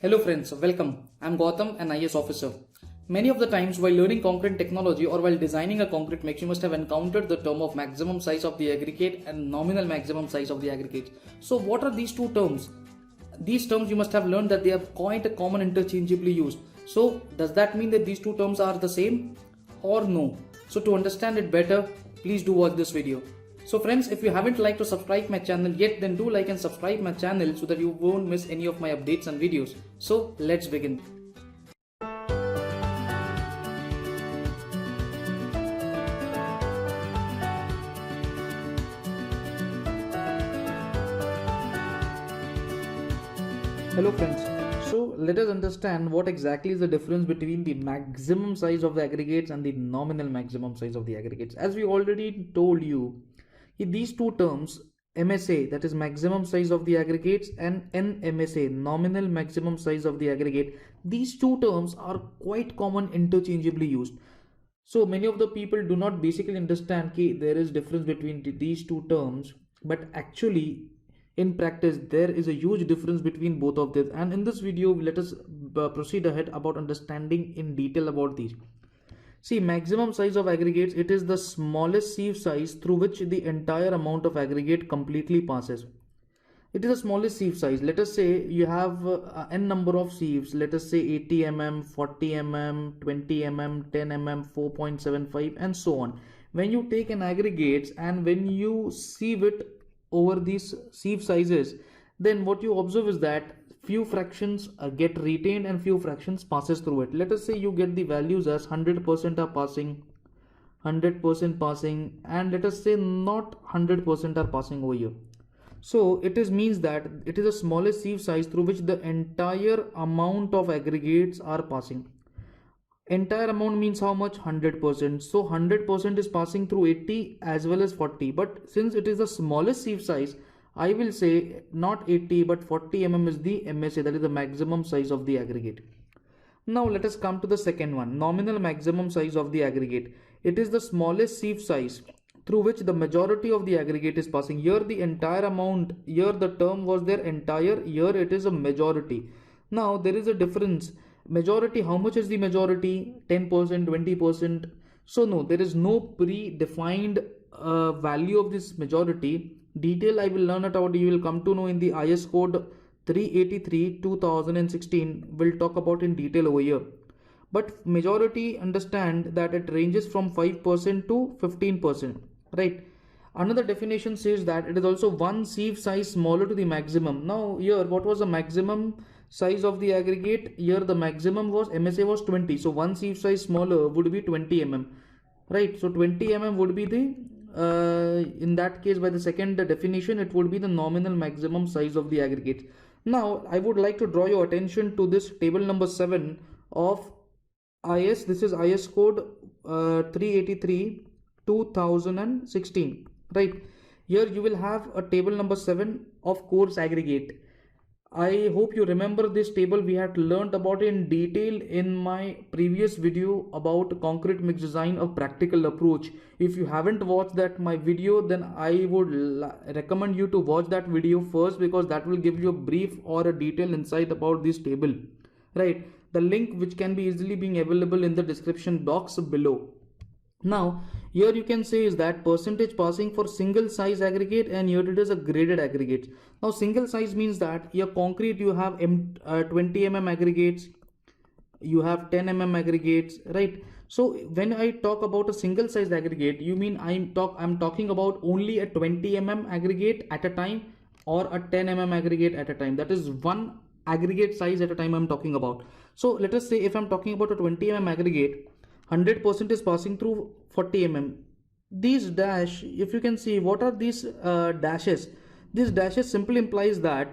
Hello friends, welcome. I'm Gautam, an IES officer. Many of the times while learning concrete technology or while designing a concrete mix, you must have encountered the term of maximum size of the aggregate and nominal maximum size of the aggregate. So what are these two terms? These terms you must have learned that they are quite a common interchangeably used. So does that mean that these two terms are the same or no? So to understand it better, please do watch this video. So friends, if you haven't liked to subscribe my channel yet, then do like and subscribe my channel so that you won't miss any of my updates and videos. So let's begin. Hello friends. So let us understand what exactly is the difference between the maximum size of the aggregates and the nominal maximum size of the aggregates. As we already told you, these two terms, MSA, that is maximum size of the aggregates, and NMSA, nominal maximum size of the aggregate, these two terms are quite common interchangeably used. So many of the people do not basically understand that there is difference between these two terms, but actually in practice there is a huge difference between both of them, and in this video let us proceed ahead about understanding in detail about these. See, maximum size of aggregates, it is the smallest sieve size through which the entire amount of aggregate completely passes. It is the smallest sieve size. Let us say you have n number of sieves, let us say 80 mm, 40 mm, 20 mm, 10 mm, 4.75 and so on. When you take an aggregates and when you sieve it over these sieve sizes, then what you observe is that few fractions get retained and few fractions passes through it. Let us say you get the values as 100% are passing, 100% passing, and let us say not 100% are passing over here. So it means that it is the smallest sieve size through which the entire amount of aggregates are passing. Entire amount means how much? 100%. So 100% is passing through 80 as well as 40. But since it is the smallest sieve size, I will say not 80 but 40 mm is the MSA, that is the maximum size of the aggregate. Now let us come to the second one, nominal maximum size of the aggregate. It is the smallest sieve size through which the majority of the aggregate is passing. Here the entire amount, here the term was their entire, here it is a majority. Now there is a difference. Majority, how much is the majority? 10%, 20%. So no, there is no predefined value of this majority. Detail I will learn about, you will come to know in the IS code 383 2016. We'll talk about in detail over here. But majority, understand that it ranges from 5% to 15%, right? Another definition says that it is also one sieve size smaller to the maximum. Now here, what was the maximum size of the aggregate? Here the maximum was, MSA was 20. So one sieve size smaller would be 20 mm, right? So 20 mm would be the in that case, by the second definition, it would be the nominal maximum size of the aggregate. Now I would like to draw your attention to this table number 7 of IS. This is IS code 383 2016, right? Here you will have a table number 7 of course aggregate. I hope you remember this table. We had learned about it in detail in my previous video about concrete mix design, a practical approach. If you haven't watched that my video, then I would recommend you to watch that video first, because that will give you a brief or a detailed insight about this table, right? The link which can be easily being available in the description box below. Now here you can say is that percentage passing for single size aggregate, and here it is a graded aggregate. Now single size means that your concrete you have 20 mm aggregates, you have 10 mm aggregates, right? So when I talk about a single size aggregate, you mean I'm talking about only a 20 mm aggregate at a time or a 10 mm aggregate at a time. That is one aggregate size at a time I'm talking about. So let us say if I'm talking about a 20 mm aggregate, 100% is passing through 40 mm. These dash, if you can see, what are these dashes? These dashes simply implies that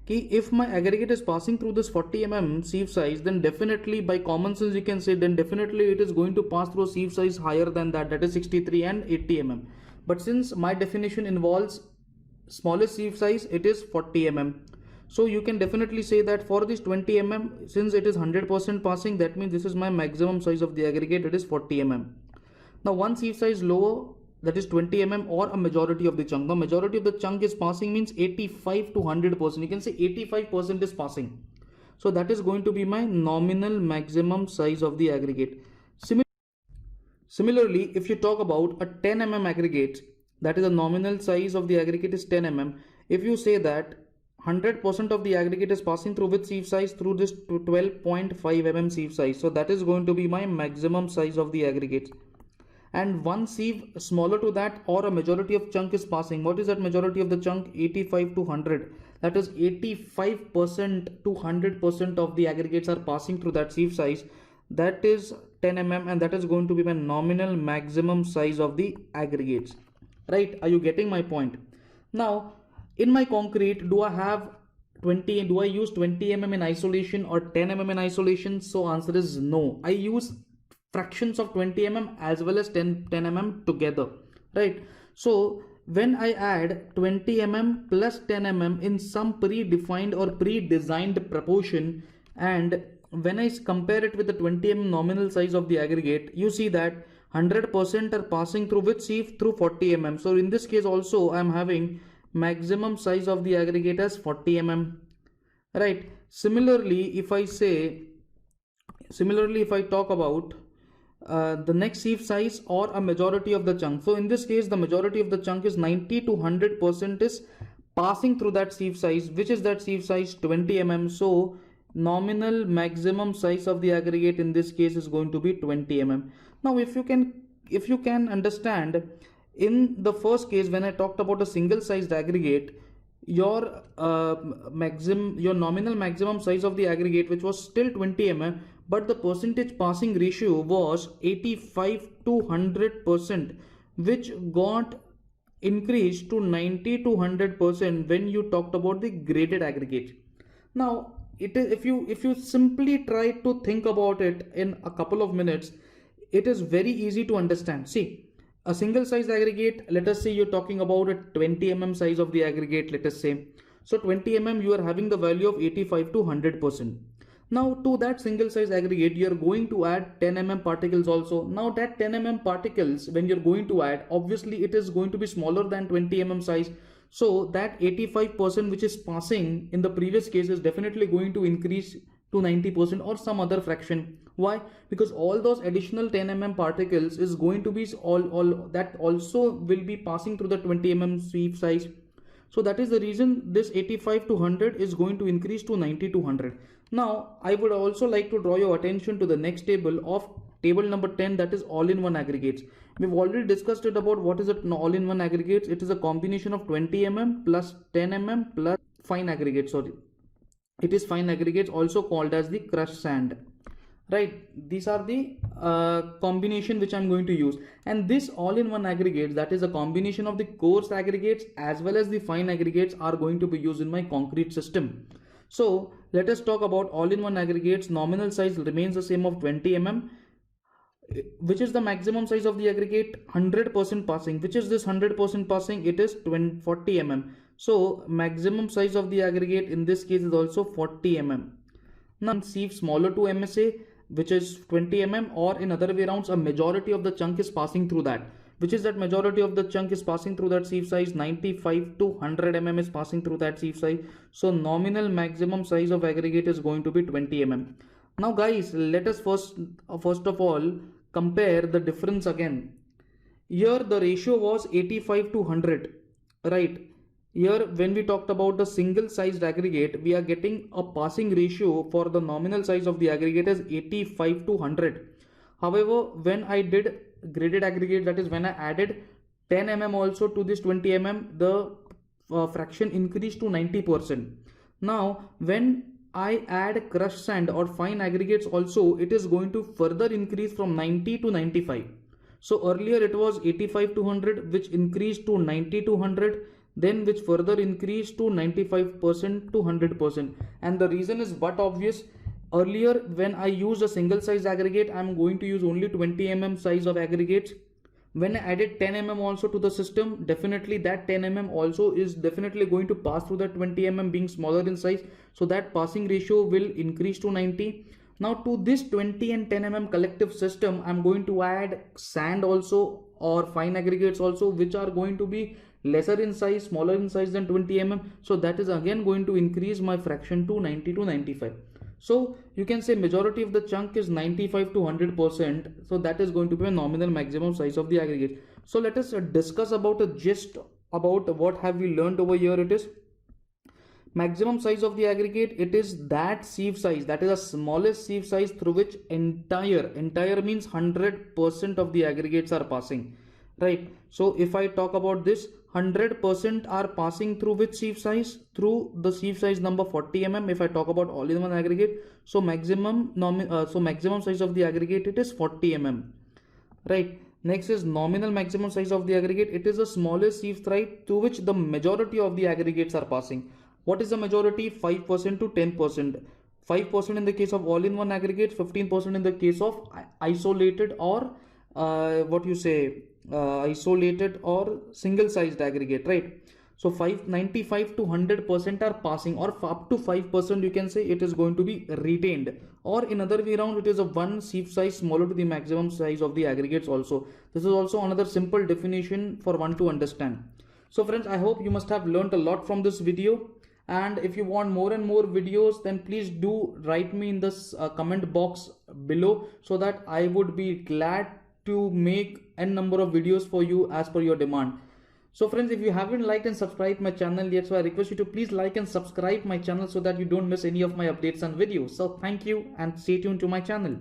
if my aggregate is passing through this 40 mm sieve size, then definitely by common sense you can say then definitely it is going to pass through a sieve size higher than that, that is 63 and 80 mm. But since my definition involves smallest sieve size, it is 40 mm. So you can definitely say that for this 20 mm, since it is 100% passing, that means this is my maximum size of the aggregate, it is 40 mm. Now one sieve size lower, that is 20 mm or a majority of the chunk. The majority of the chunk is passing means 85 to 100%. You can say 85% is passing. So that is going to be my nominal maximum size of the aggregate. Similarly, if you talk about a 10 mm aggregate, that is the nominal size of the aggregate is 10 mm. If you say that 100% of the aggregate is passing through with sieve size through this 12.5 mm sieve size, so that is going to be my maximum size of the aggregate. And one sieve smaller to that or a majority of chunk is passing. What is that majority of the chunk? 85 to 100. That is 85% to 100% of the aggregates are passing through that sieve size. That is 10 mm, and that is going to be my nominal maximum size of the aggregates. Right? Are you getting my point? Now, in my concrete, do I use 20 mm in isolation or 10 mm in isolation? So answer is no. I use fractions of 20 mm as well as 10 mm together, right? So when I add 20 mm plus 10 mm in some predefined or pre-designed proportion, and when I compare it with the 20 mm nominal size of the aggregate, you see that 100% are passing through with sieve through 40 mm. So in this case also I am having maximum size of the aggregate as 40 mm, right? Similarly, if I talk about the next sieve size or a majority of the chunk. So in this case, the majority of the chunk is 90 to 100% is passing through that sieve size. Which is that sieve size? 20 mm. So nominal maximum size of the aggregate in this case is going to be 20 mm. Now if you can understand, in the first case when I talked about a single sized aggregate, your nominal maximum size of the aggregate, which was still 20 mm, but the percentage passing ratio was 85 to 100%, which got increased to 90 to 100% when you talked about the graded aggregate. Now it is, if you simply try to think about it in a couple of minutes, it is very easy to understand. See, a single size aggregate, let us say you're talking about a 20 mm size of the aggregate, let us say. So 20 mm you are having the value of 85 to 100%. Now to that single size aggregate you are going to add 10 mm particles also. Now that 10 mm particles, when you're going to add, obviously it is going to be smaller than 20 mm size. So that 85% which is passing in the previous case is definitely going to increase to 90% or some other fraction. Why? Because all those additional 10 mm particles is going to be all that also will be passing through the 20 mm sieve size. So that is the reason this 85 to 100 is going to increase to 90 to 100. Now I would also like to draw your attention to the next table of table number 10, that is all-in-one aggregates. We've already discussed it about what is it all-in-one aggregates. It is a combination of 20 mm plus 10 mm plus fine aggregates. Sorry, it is fine aggregates, also called as the crushed sand, right? These are the combination which I'm going to use, and this all-in-one aggregates, that is a combination of the coarse aggregates as well as the fine aggregates, are going to be used in my concrete system. So let us talk about all-in-one aggregates. Nominal size remains the same of 20 mm. Which is the maximum size of the aggregate? 100% passing. Which is this 100% passing? It is 40 mm. So maximum size of the aggregate in this case is also 40 mm. Now sieve smaller to MSA, which is 20 mm, or in other way around, a majority of the chunk is passing through that. Which is that majority of the chunk is passing through that sieve size? 95 to 100 mm is passing through that sieve size. So nominal maximum size of aggregate is going to be 20 mm. Now guys, let us first of all compare the difference again. Here the ratio was 85 to 100, right? Here when we talked about the single sized aggregate, we are getting a passing ratio for the nominal size of the aggregate as 85 to 100. However, when I did graded aggregate, that is when I added 10 mm also to this 20 mm, the fraction increased to 90%. Now when I add crushed sand or fine aggregates also, it is going to further increase from 90 to 95. So earlier it was 85 to 100, which increased to 90 to 100, then which further increased to 95% to 100%. And the reason is but obvious. Earlier when I use a single size aggregate, I am going to use only 20 mm size of aggregates. When I added 10 mm also to the system, definitely that 10 mm also is definitely going to pass through that 20 mm being smaller in size. So that passing ratio will increase to 90. Now to this 20 and 10 mm collective system, I'm going to add sand also or fine aggregates also, which are going to be lesser in size, smaller in size than 20 mm. So that is again going to increase my fraction to 90 to 95. So you can say majority of the chunk is 95 to 100%. So that is going to be a nominal maximum size of the aggregate. So let us discuss about a gist about what have we learned over here. It is maximum size of the aggregate. It is that sieve size, that is the smallest sieve size through which entire means 100% of the aggregates are passing, right? So if I talk about this, 100% are passing through which sieve size? Through the sieve size number 40 mm. If I talk about all in one aggregate, so maximum size of the aggregate, it is 40 mm, right? Next is nominal maximum size of the aggregate. It is the smallest sieve size through which the majority of the aggregates are passing. What is the majority? 5% to 10%. 5% in the case of all-in-one aggregates, 15% in the case of isolated or isolated or single-sized aggregate, right? So 95 to 100% are passing, or up to 5% you can say it is going to be retained, or in other way around, it is a one sieve size smaller to the maximum size of the aggregates also. This is also another simple definition for one to understand. So friends, I hope you must have learned a lot from this video. And if you want more and more videos, then please do write me in this comment box below, so that I would be glad to make n number of videos for you as per your demand. So friends, if you haven't liked and subscribed my channel yet, so I request you to please like and subscribe my channel so that you don't miss any of my updates and videos. So thank you and stay tuned to my channel.